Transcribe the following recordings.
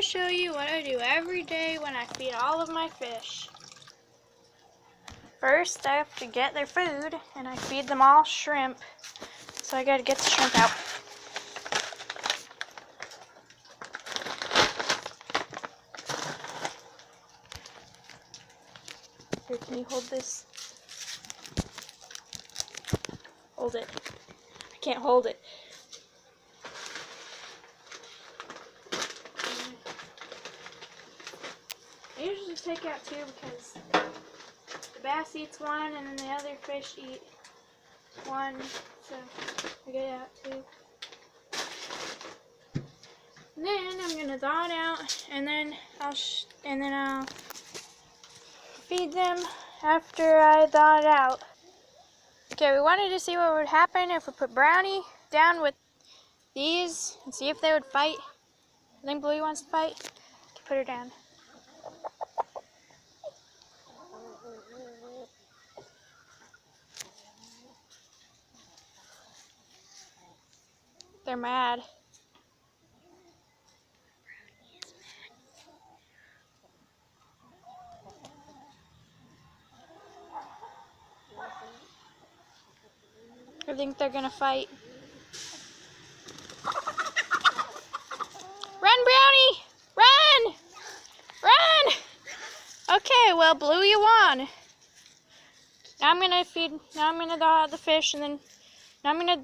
show you what I do every day when I feed all of my fish. First, I have to get their food, and I feed them all shrimp. So I gotta get the shrimp out. Here, can you hold this? Hold it. I can't hold it. I usually take out two because the bass eats one and then the other fish eat one, so I get out two. And then I'm gonna thaw it out, and then I'll feed them after I thaw it out. Okay, we wanted to see what would happen if we put Brownie down with these and see if they would fight. I think Bluey wants to fight. Okay, put her down. They're mad. I think they're gonna fight. Run, Brownie! Run! Run! Okay, well, Bluey, you won. Now I'm gonna thaw out the fish, and then I'm gonna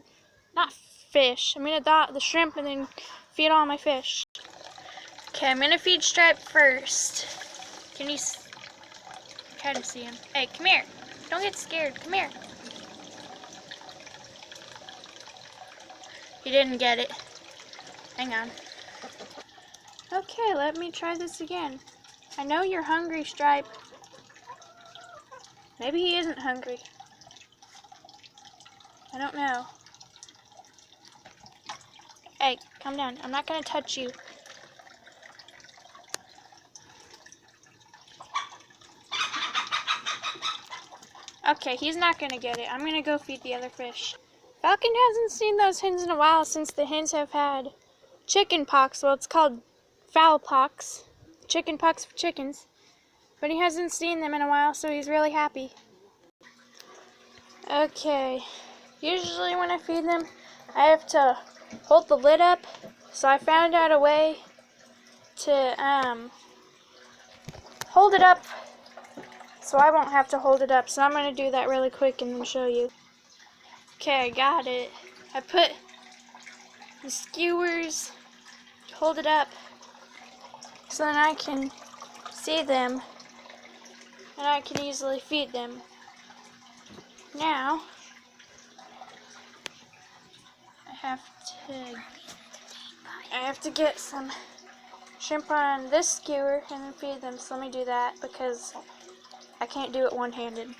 thaw out the shrimp and then feed all my fish. Okay, I'm gonna feed Stripe first. Can you try to see him? Hey, come here. Don't get scared. Come here. He didn't get it. Hang on. Okay, let me try this again. I know you're hungry, Stripe. Maybe he isn't hungry. I don't know. Hey, calm down. I'm not gonna touch you. Okay, he's not gonna get it. I'm gonna go feed the other fish. Falcon hasn't seen those hens in a while since the hens have had chicken pox. Well, it's called fowl pox. Chicken pox for chickens. But he hasn't seen them in a while, so he's really happy. Okay, usually when I feed them, I have to hold the lid up. So I found out a way to hold it up so I won't have to hold it up. So I'm going to do that really quick and then show you. Okay, I got it. I put the skewers to hold it up so then I can see them and I can easily feed them. Now, I have to get some shrimp on this skewer and then feed them. So let me do that because I can't do it one-handed.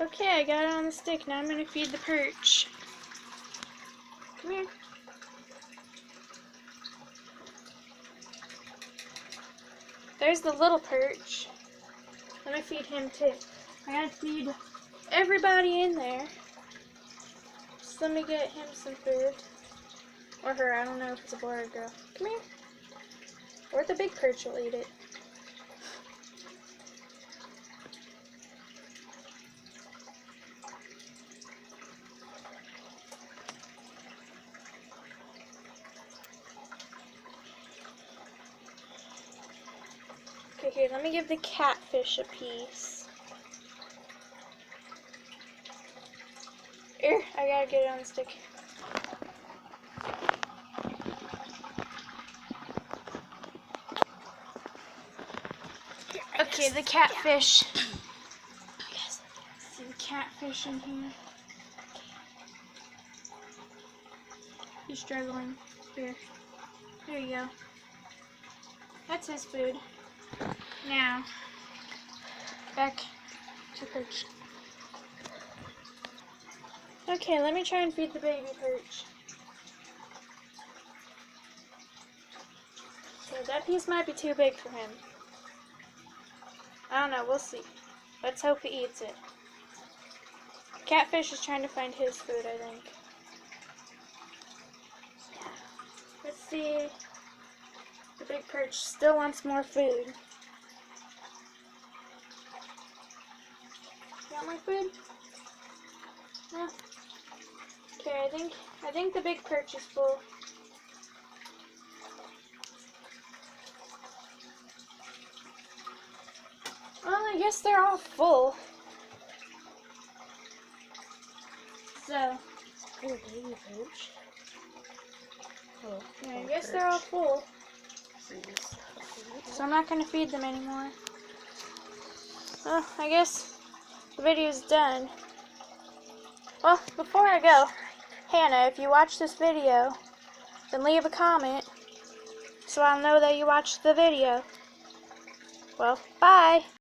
Okay, I got it on the stick. Now I'm going to feed the perch. Come here. There's the little perch. Let me feed him too. I gotta feed everybody in there. So let me get him some food. Or her, I don't know if it's a boy or a girl. Come here. Or the big perch will eat it. Okay, here, let me give the catfish a piece. Here, I gotta get it on the stick. Okay, the catfish. See the catfish in here. He's struggling. Here. There you go. That's his food. Now, back to perch. Okay, let me try and feed the baby perch. Okay, that piece might be too big for him. I don't know, we'll see. Let's hope he eats it. Catfish is trying to find his food, I think. Let's see. The big perch still wants more food. You want my food? No. Okay, I think the big perch is full. Well, I guess they're all full. So, Pretty baby perch. Oh, yeah, I guess they're all full. So I'm not going to feed them anymore. Well, I guess the video's done. Well, before I go, Hannah, if you watch this video, then leave a comment so I'll know that you watched the video. Well, bye!